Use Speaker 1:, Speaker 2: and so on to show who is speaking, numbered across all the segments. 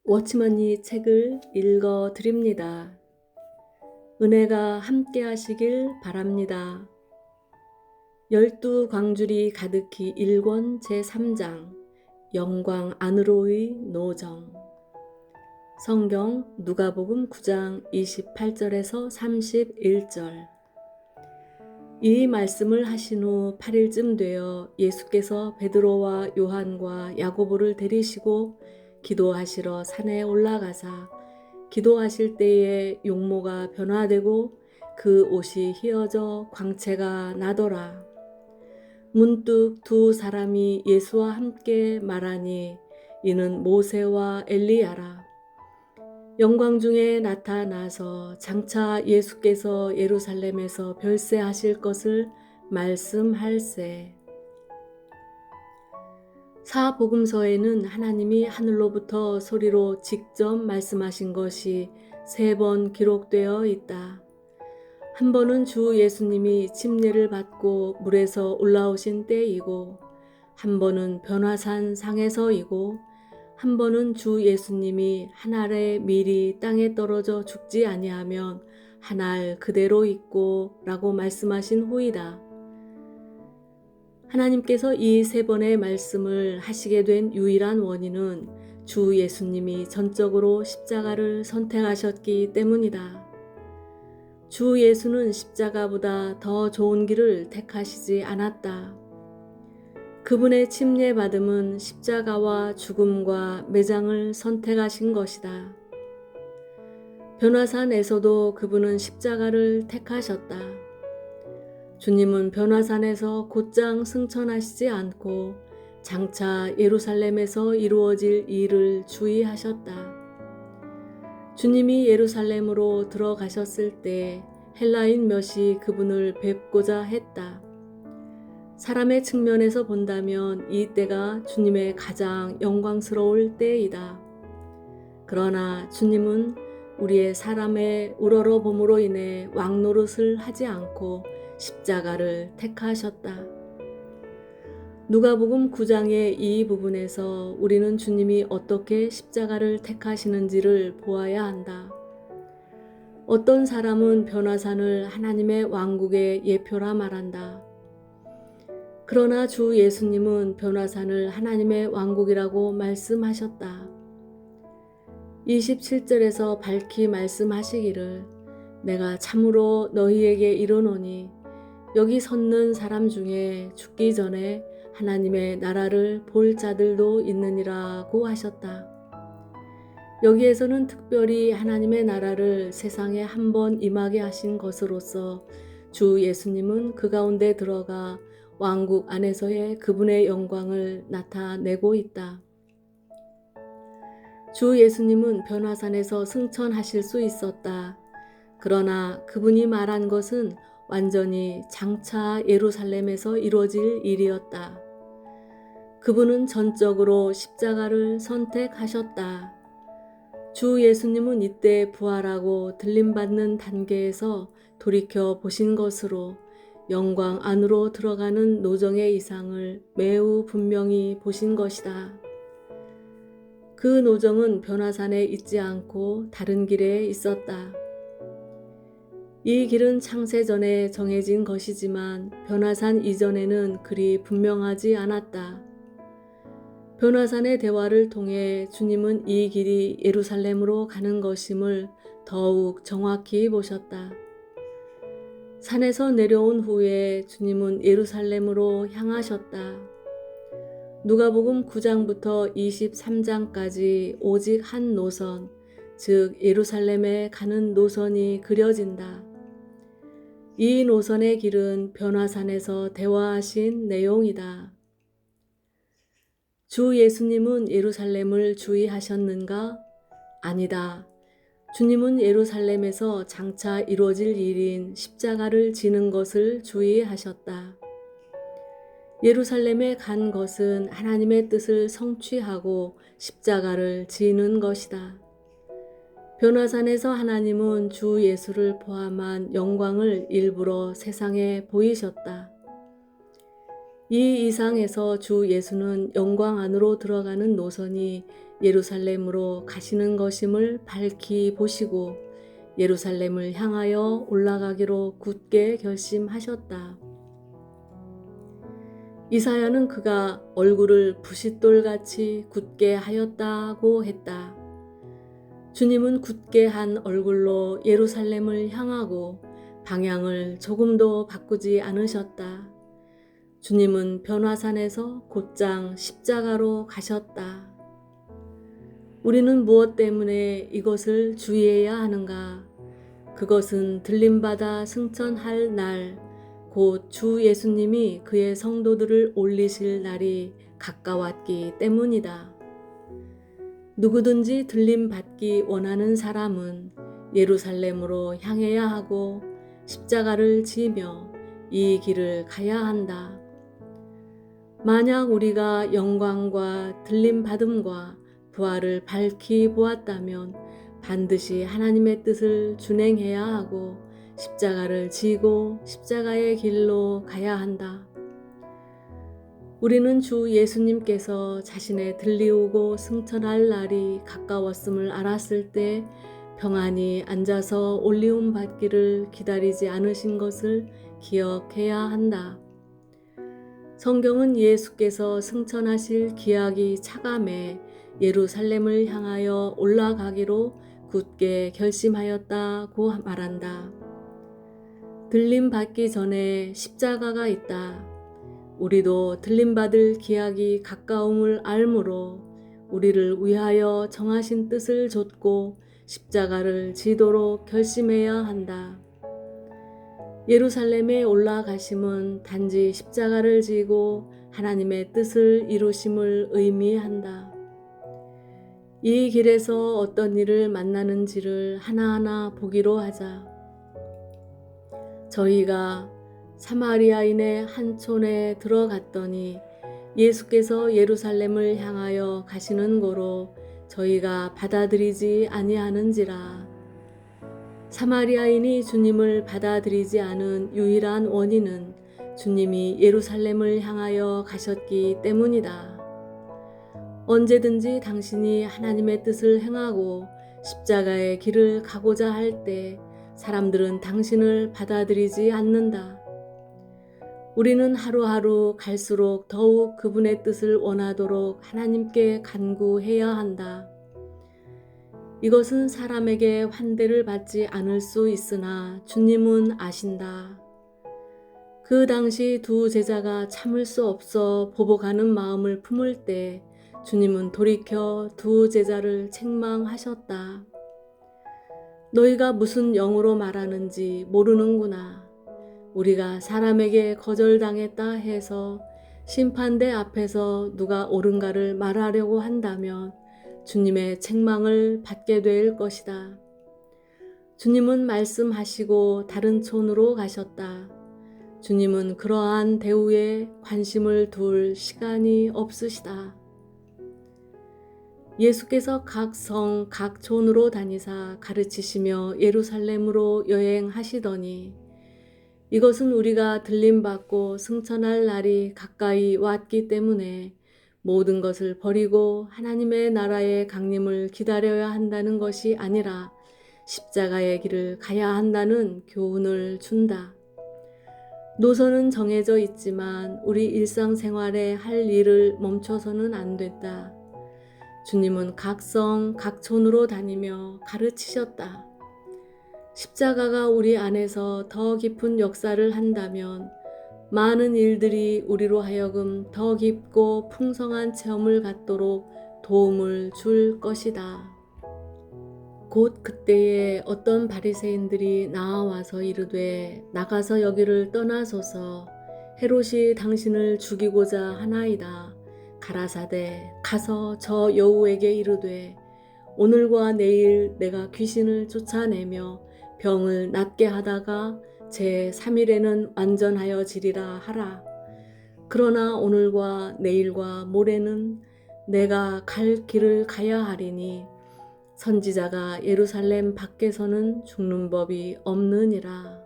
Speaker 1: 워치먼이 책을 읽어 드립니다. 은혜가 함께 하시길 바랍니다. 12광줄이 가득히 1권 제3장 영광 안으로의 노정. 성경 누가복음 9장 28절에서 31절. 이 말씀을 하신 후 8일쯤 되어 예수께서 베드로와 요한과 야고보를 데리시고 기도하시러 산에 올라가사 기도하실 때에 용모가 변화되고 그 옷이 휘어져 광채가 나더라. 문득 두 사람이 예수와 함께 말하니 이는 모세와 엘리야라. 영광 중에 나타나서 장차 예수께서 예루살렘에서 별세하실 것을 말씀할세. 사복음서에는 하나님이 하늘로부터 소리로 직접 말씀하신 것이 3번 기록되어 있다. 한 번은 주 예수님이 침례를 받고 물에서 올라오신 때이고, 한 번은 변화산 상에서이고, 한 번은 주 예수님이 한 알의 밀이 땅에 떨어져 죽지 아니하면 한 알 그대로 있고 라고 말씀하신 후이다. 하나님께서 이 3번의 말씀을 하시게 된 유일한 원인은 주 예수님이 전적으로 십자가를 선택하셨기 때문이다. 주 예수는 십자가보다 더 좋은 길을 택하시지 않았다. 그분의 침례받음은 십자가와 죽음과 매장을 선택하신 것이다. 변화산에서도 그분은 십자가를 택하셨다. 주님은 변화산에서 곧장 승천하시지 않고 장차 예루살렘에서 이루어질 일을 주의하셨다. 주님이 예루살렘으로 들어가셨을 때 헬라인 몇이 그분을 뵙고자 했다. 사람의 측면에서 본다면 이 때가 주님의 가장 영광스러울 때이다. 그러나 주님은 우리의 사람의 우러러봄으로 인해 왕노릇을 하지 않고 십자가를 택하셨다. 누가복음 9장의 이 부분에서 우리는 주님이 어떻게 십자가를 택하시는지를 보아야 한다. 어떤 사람은 변화산을 하나님의 왕국의 예표라 말한다. 그러나 주 예수님은 변화산을 하나님의 왕국이라고 말씀하셨다. 27절에서 밝히 말씀하시기를 내가 참으로 너희에게 이르노니 여기 섰는 사람 중에 죽기 전에 하나님의 나라를 볼 자들도 있느니라고 하셨다. 여기에서는 특별히 하나님의 나라를 세상에 한번 임하게 하신 것으로서 주 예수님은 그 가운데 들어가 왕국 안에서의 그분의 영광을 나타내고 있다. 주 예수님은 변화산에서 승천하실 수 있었다. 그러나 그분이 말한 것은 완전히 장차 예루살렘에서 이루어질 일이었다. 그분은 전적으로 십자가를 선택하셨다. 주 예수님은 이때 부활하고 들림받는 단계에서 돌이켜 보신 것으로 영광 안으로 들어가는 노정의 이상을 매우 분명히 보신 것이다. 그 노정은 변화산에 있지 않고 다른 길에 있었다. 이 길은 창세전에 정해진 것이지만 변화산 이전에는 그리 분명하지 않았다. 변화산의 대화를 통해 주님은 이 길이 예루살렘으로 가는 것임을 더욱 정확히 보셨다. 산에서 내려온 후에 주님은 예루살렘으로 향하셨다. 누가복음 9장부터 23장까지 오직 한 노선, 즉 예루살렘에 가는 노선이 그려진다. 이 노선의 길은 변화산에서 대화하신 내용이다. 주 예수님은 예루살렘을 주의하셨는가? 아니다. 주님은 예루살렘에서 장차 이루어질 일인 십자가를 지는 것을 주의하셨다. 예루살렘에 간 것은 하나님의 뜻을 성취하고 십자가를 지는 것이다. 변화산에서 하나님은 주 예수를 포함한 영광을 일부러 세상에 보이셨다. 이 이상에서 주 예수는 영광 안으로 들어가는 노선이 예루살렘으로 가시는 것임을 밝히 보시고 예루살렘을 향하여 올라가기로 굳게 결심하셨다. 이사야는 그가 얼굴을 부싯돌같이 굳게 하였다고 했다. 주님은 굳게 한 얼굴로 예루살렘을 향하고 방향을 조금도 바꾸지 않으셨다. 주님은 변화산에서 곧장 십자가로 가셨다. 우리는 무엇 때문에 이것을 주의해야 하는가? 그것은 들림받아 승천할 날, 곧 주 예수님이 그의 성도들을 올리실 날이 가까웠기 때문이다. 누구든지 들림받기 원하는 사람은 예루살렘으로 향해야 하고 십자가를 지며 이 길을 가야 한다. 만약 우리가 영광과 들림받음과 부활을 밝히 보았다면 반드시 하나님의 뜻을 준행해야 하고 십자가를 지고 십자가의 길로 가야 한다. 우리는 주 예수님께서 자신의 들리우고 승천할 날이 가까웠음을 알았을 때 평안히 앉아서 올리움 받기를 기다리지 않으신 것을 기억해야 한다. 성경은 예수께서 승천하실 기약이 차감해 예루살렘을 향하여 올라가기로 굳게 결심하였다고 말한다. 들림받기 전에 십자가가 있다. 우리도 들림받을 기약이 가까움을 알므로 우리를 위하여 정하신 뜻을 좇고 십자가를 지도록 결심해야 한다. 예루살렘에 올라가심은 단지 십자가를 지고 하나님의 뜻을 이루심을 의미한다. 이 길에서 어떤 일을 만나는지를 하나하나 보기로 하자. 저희가 사마리아인의 한 촌에 들어갔더니 예수께서 예루살렘을 향하여 가시는 고로 저희가 받아들이지 아니하는지라. 사마리아인이 주님을 받아들이지 않은 유일한 원인은 주님이 예루살렘을 향하여 가셨기 때문이다. 언제든지 당신이 하나님의 뜻을 행하고 십자가의 길을 가고자 할 때 사람들은 당신을 받아들이지 않는다. 우리는 하루하루 갈수록 더욱 그분의 뜻을 원하도록 하나님께 간구해야 한다. 이것은 사람에게 환대를 받지 않을 수 있으나 주님은 아신다. 그 당시 두 제자가 참을 수 없어 보복하는 마음을 품을 때 주님은 돌이켜 두 제자를 책망하셨다. 너희가 무슨 영으로 말하는지 모르는구나. 우리가 사람에게 거절당했다 해서 심판대 앞에서 누가 옳은가를 말하려고 한다면 주님의 책망을 받게 될 것이다. 주님은 말씀하시고 다른 촌으로 가셨다. 주님은 그러한 대우에 관심을 둘 시간이 없으시다. 예수께서 각 성, 각 촌으로 다니사 가르치시며 예루살렘으로 여행하시더니 이것은 우리가 들림받고 승천할 날이 가까이 왔기 때문에 모든 것을 버리고 하나님의 나라의 강림을 기다려야 한다는 것이 아니라 십자가의 길을 가야 한다는 교훈을 준다. 노선은 정해져 있지만 우리 일상생활에 할 일을 멈춰서는 안 된다. 주님은 각 성, 각 촌으로 다니며 가르치셨다. 십자가가 우리 안에서 더 깊은 역사를 한다면 많은 일들이 우리로 하여금 더 깊고 풍성한 체험을 갖도록 도움을 줄 것이다. 곧 그때에 어떤 바리새인들이 나와서 이르되 나가서 여기를 떠나소서 헤롯이 당신을 죽이고자 하나이다. 가라사대 가서 저 여우에게 이르되 오늘과 내일 내가 귀신을 쫓아내며 병을 낫게 하다가 제3일에는 완전하여지리라 하라. 그러나 오늘과 내일과 모레는 내가 갈 길을 가야 하리니 선지자가 예루살렘 밖에서는 죽는 법이 없느니라.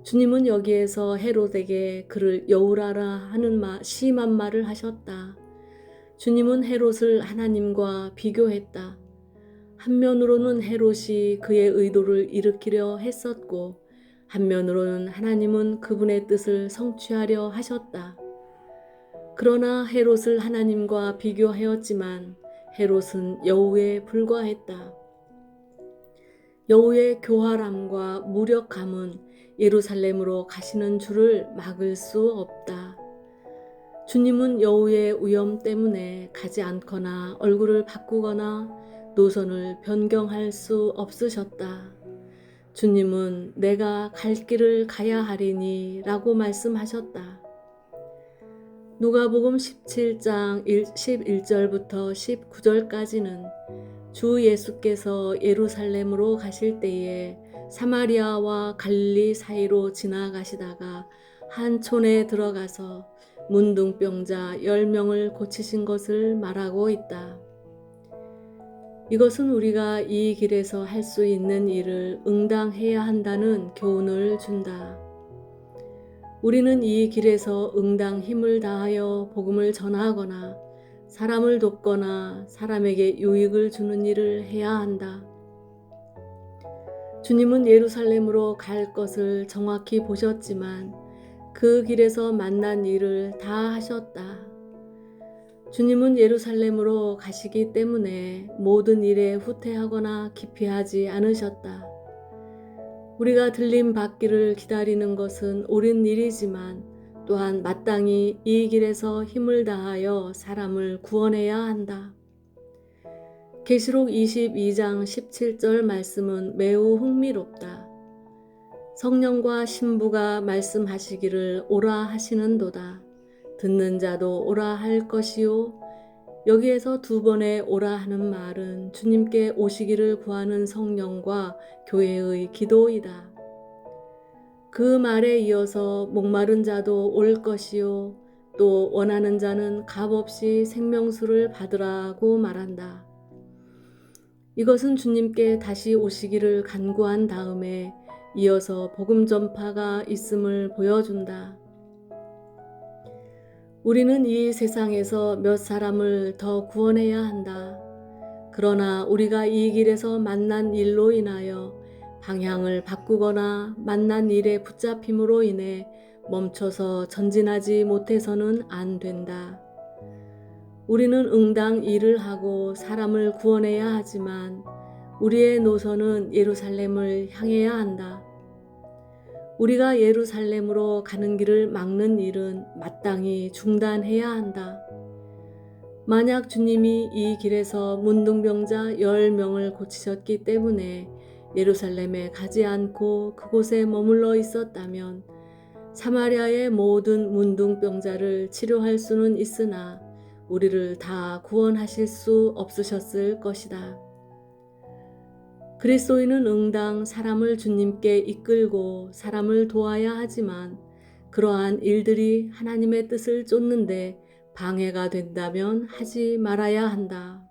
Speaker 1: 주님은 여기에서 헤롯에게 그를 여우라라 하는 심한 말을 하셨다. 주님은 헤롯을 하나님과 비교했다. 한면으로는 헤롯이 그의 의도를 일으키려 했었고, 한면으로는 하나님은 그분의 뜻을 성취하려 하셨다. 그러나 헤롯을 하나님과 비교하였지만 헤롯은 여우에 불과했다. 여우의 교활함과 무력함은 예루살렘으로 가시는 줄을 막을 수 없다. 주님은 여우의 위험 때문에 가지 않거나 얼굴을 바꾸거나 노선을 변경할 수 없으셨다. 주님은 내가 갈 길을 가야 하리니 라고 말씀하셨다. 누가복음 17장 11절부터 19절까지는 주 예수께서 예루살렘으로 가실 때에 사마리아와 갈릴리 사이로 지나가시다가 한 촌에 들어가서 문둥병자 10명을 고치신 것을 말하고 있다. 이것은 우리가 이 길에서 할 수 있는 일을 응당해야 한다는 교훈을 준다. 우리는 이 길에서 응당 힘을 다하여 복음을 전하거나 사람을 돕거나 사람에게 유익을 주는 일을 해야 한다. 주님은 예루살렘으로 갈 것을 정확히 보셨지만 그 길에서 만난 일을 다 하셨다. 주님은 예루살렘으로 가시기 때문에 모든 일에 후퇴하거나 기피하지 않으셨다. 우리가 들림 받기를 기다리는 것은 옳은 일이지만 또한 마땅히 이 길에서 힘을 다하여 사람을 구원해야 한다. 계시록 22장 17절 말씀은 매우 흥미롭다. 성령과 신부가 말씀하시기를 오라 하시는도다. 듣는 자도 오라 할 것이요. 여기에서 2번의 오라 하는 말은 주님께 오시기를 구하는 성령과 교회의 기도이다. 그 말에 이어서 목마른 자도 올 것이요. 또 원하는 자는 값없이 생명수를 받으라고 말한다. 이것은 주님께 다시 오시기를 간구한 다음에 이어서 복음 전파가 있음을 보여준다. 우리는 이 세상에서 몇 사람을 더 구원해야 한다. 그러나 우리가 이 길에서 만난 일로 인하여 방향을 바꾸거나 만난 일에 붙잡힘으로 인해 멈춰서 전진하지 못해서는 안 된다. 우리는 응당 일을 하고 사람을 구원해야 하지만 우리의 노선은 예루살렘을 향해야 한다. 우리가 예루살렘으로 가는 길을 막는 일은 마땅히 중단해야 한다. 만약 주님이 이 길에서 문둥병자 10명을 고치셨기 때문에 예루살렘에 가지 않고 그곳에 머물러 있었다면 사마리아의 모든 문둥병자를 치료할 수는 있으나 우리를 다 구원하실 수 없으셨을 것이다. 그리스도인은 응당 사람을 주님께 이끌고 사람을 도와야 하지만 그러한 일들이 하나님의 뜻을 쫓는데 방해가 된다면 하지 말아야 한다.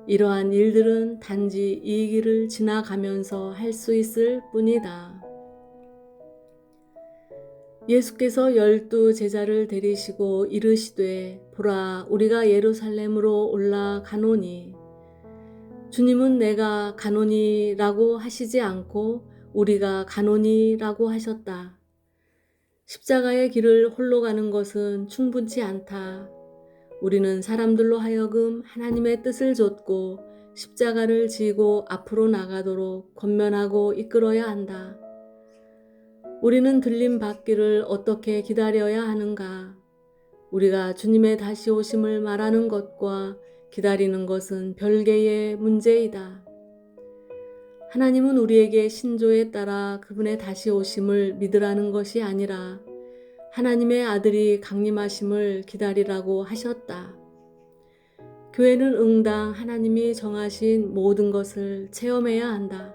Speaker 1: 이러한 일들은 단지 이 길을 지나가면서 할 수 있을 뿐이다. 예수께서 12 제자를 데리시고 이르시되 보라 우리가 예루살렘으로 올라가노니 주님은 내가 가노니라고 하시지 않고 우리가 가노니라고 하셨다. 십자가의 길을 홀로 가는 것은 충분치 않다. 우리는 사람들로 하여금 하나님의 뜻을 좇고 십자가를 지고 앞으로 나가도록 권면하고 이끌어야 한다. 우리는 들림 받기를 어떻게 기다려야 하는가? 우리가 주님의 다시 오심을 말하는 것과 기다리는 것은 별개의 문제이다. 하나님은 우리에게 신조에 따라 그분의 다시 오심을 믿으라는 것이 아니라 하나님의 아들이 강림하심을 기다리라고 하셨다. 교회는 응당 하나님이 정하신 모든 것을 체험해야 한다.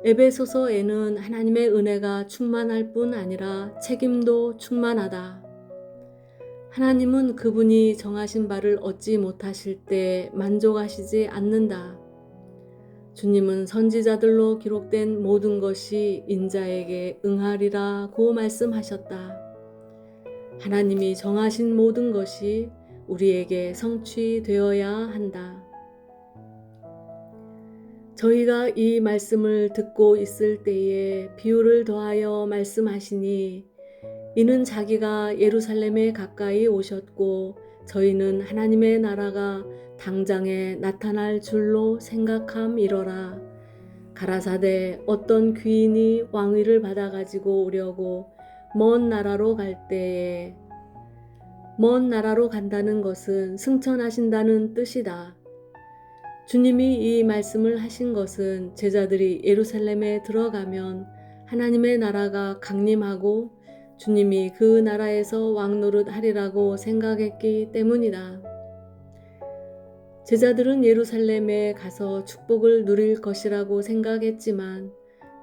Speaker 1: 에베소서에는 하나님의 은혜가 충만할 뿐 아니라 책임도 충만하다. 하나님은 그분이 정하신 바를 얻지 못하실 때 만족하시지 않는다. 주님은 선지자들로 기록된 모든 것이 인자에게 응하리라고 말씀하셨다. 하나님이 정하신 모든 것이 우리에게 성취되어야 한다. 저희가 이 말씀을 듣고 있을 때에 비유를 더하여 말씀하시니 이는 자기가 예루살렘에 가까이 오셨고 저희는 하나님의 나라가 당장에 나타날 줄로 생각함이러라. 가라사대 어떤 귀인이 왕위를 받아가지고 오려고 먼 나라로 갈 때에 먼 나라로 간다는 것은 승천하신다는 뜻이다. 주님이 이 말씀을 하신 것은 제자들이 예루살렘에 들어가면 하나님의 나라가 강림하고 주님이 그 나라에서 왕노릇 하리라고 생각했기 때문이다. 제자들은 예루살렘에 가서 축복을 누릴 것이라고 생각했지만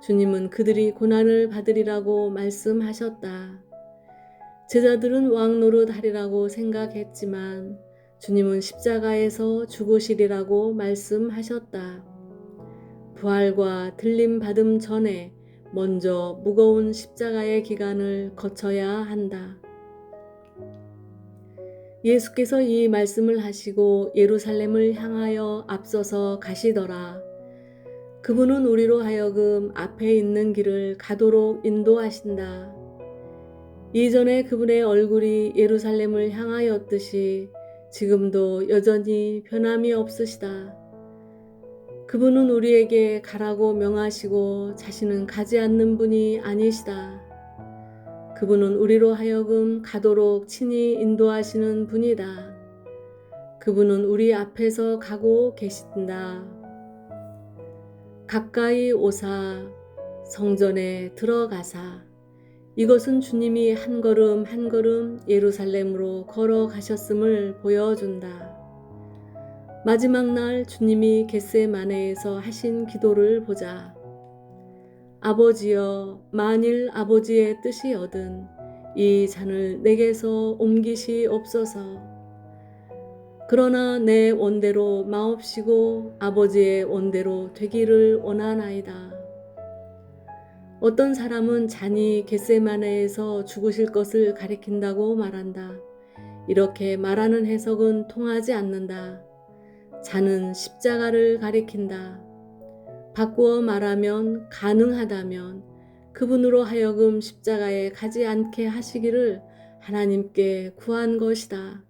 Speaker 1: 주님은 그들이 고난을 받으리라고 말씀하셨다. 제자들은 왕노릇 하리라고 생각했지만 주님은 십자가에서 죽으시리라고 말씀하셨다. 부활과 들림 받음 전에 먼저 무거운 십자가의 기간을 거쳐야 한다. 예수께서 이 말씀을 하시고 예루살렘을 향하여 앞서서 가시더라. 그분은 우리로 하여금 앞에 있는 길을 가도록 인도하신다. 이전에 그분의 얼굴이 예루살렘을 향하였듯이 지금도 여전히 변함이 없으시다. 그분은 우리에게 가라고 명하시고 자신은 가지 않는 분이 아니시다. 그분은 우리로 하여금 가도록 친히 인도하시는 분이다. 그분은 우리 앞에서 가고 계신다. 가까이 오사 성전에 들어가사. 이것은 주님이 한 걸음 한 걸음 예루살렘으로 걸어가셨음을 보여준다. 마지막 날 주님이 겟세마네에서 하신 기도를 보자. 아버지여, 만일 아버지의 뜻이거든 이 잔을 내게서 옮기시옵소서. 그러나 내 원대로 마옵시고 아버지의 원대로 되기를 원하나이다. 어떤 사람은 잔이 겟세마네에서 죽으실 것을 가리킨다고 말한다. 이렇게 말하는 해석은 통하지 않는다. 잔은 십자가를 가리킨다. 바꾸어 말하면 가능하다면 그분으로 하여금 십자가에 가지 않게 하시기를 하나님께 구한 것이다.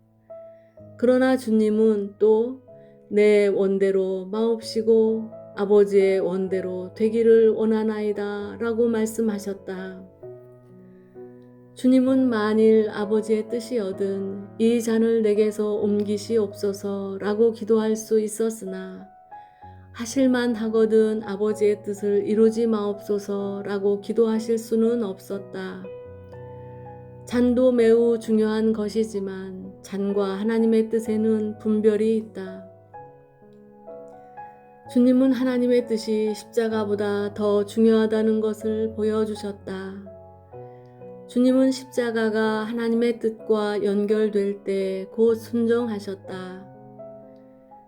Speaker 1: 그러나 주님은 또 내 원대로 마옵시고 아버지의 원대로 되기를 원하나이다 라고 말씀하셨다. 주님은 만일 아버지의 뜻이거든 이 잔을 내게서 옮기시옵소서 라고 기도할 수 있었으나 하실만 하거든 아버지의 뜻을 이루지 마옵소서 라고 기도하실 수는 없었다. 잔도 매우 중요한 것이지만 잔과 하나님의 뜻에는 분별이 있다. 주님은 하나님의 뜻이 십자가보다 더 중요하다는 것을 보여주셨다. 주님은 십자가가 하나님의 뜻과 연결될 때 곧 순종하셨다.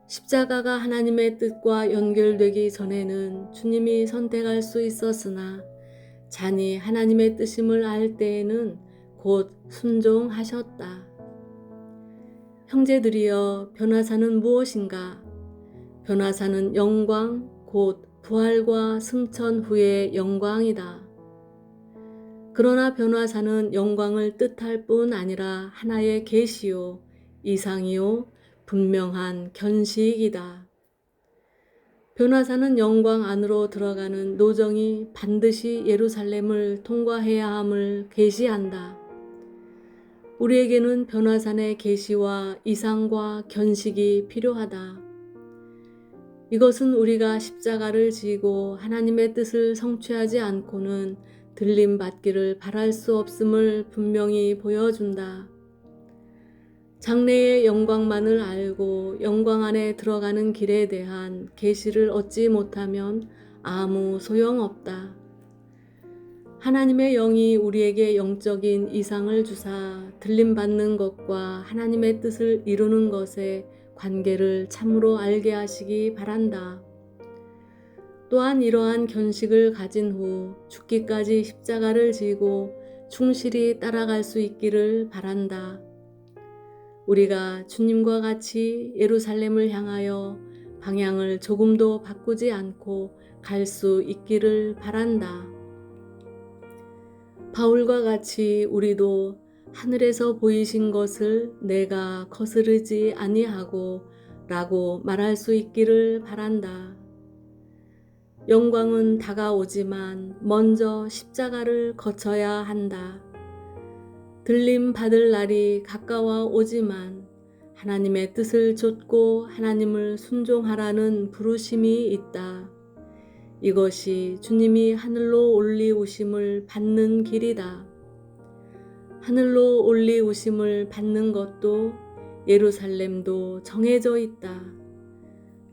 Speaker 1: 십자가가 하나님의 뜻과 연결되기 전에는 주님이 선택할 수 있었으나 잔이 하나님의 뜻임을 알 때에는 곧 순종하셨다. 형제들이여, 변화사는 무엇인가? 변화사는 영광, 곧 부활과 승천 후의 영광이다. 그러나 변화사는 영광을 뜻할 뿐 아니라 하나의 계시요, 이상이요, 분명한 견식이다. 변화사는 영광 안으로 들어가는 노정이 반드시 예루살렘을 통과해야 함을 계시한다. 우리에게는 변화산의 계시와 이상과 견식이 필요하다. 이것은 우리가 십자가를 지고 하나님의 뜻을 성취하지 않고는 들림 받기를 바랄 수 없음을 분명히 보여준다. 장래의 영광만을 알고 영광 안에 들어가는 길에 대한 계시를 얻지 못하면 아무 소용없다. 하나님의 영이 우리에게 영적인 이상을 주사 들림 받는 것과 하나님의 뜻을 이루는 것에 관계를 참으로 알게 하시기 바란다. 또한 이러한 견식을 가진 후 죽기까지 십자가를 지고 충실히 따라갈 수 있기를 바란다. 우리가 주님과 같이 예루살렘을 향하여 방향을 조금도 바꾸지 않고 갈 수 있기를 바란다. 바울과 같이 우리도 하늘에서 보이신 것을 내가 거스르지 아니하고 라고 말할 수 있기를 바란다. 영광은 다가오지만 먼저 십자가를 거쳐야 한다. 들림 받을 날이 가까워 오지만 하나님의 뜻을 좇고 하나님을 순종하라는 부르심이 있다. 이것이 주님이 하늘로 올리우심을 받는 길이다. 하늘로 올리우심을 받는 것도 예루살렘도 정해져 있다.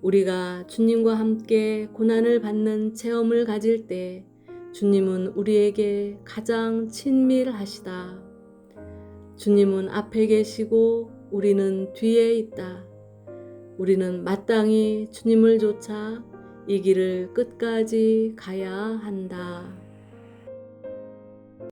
Speaker 1: 우리가 주님과 함께 고난을 받는 체험을 가질 때 주님은 우리에게 가장 친밀하시다. 주님은 앞에 계시고 우리는 뒤에 있다. 우리는 마땅히 주님을 쫓아 이 길을 끝까지 가야 한다.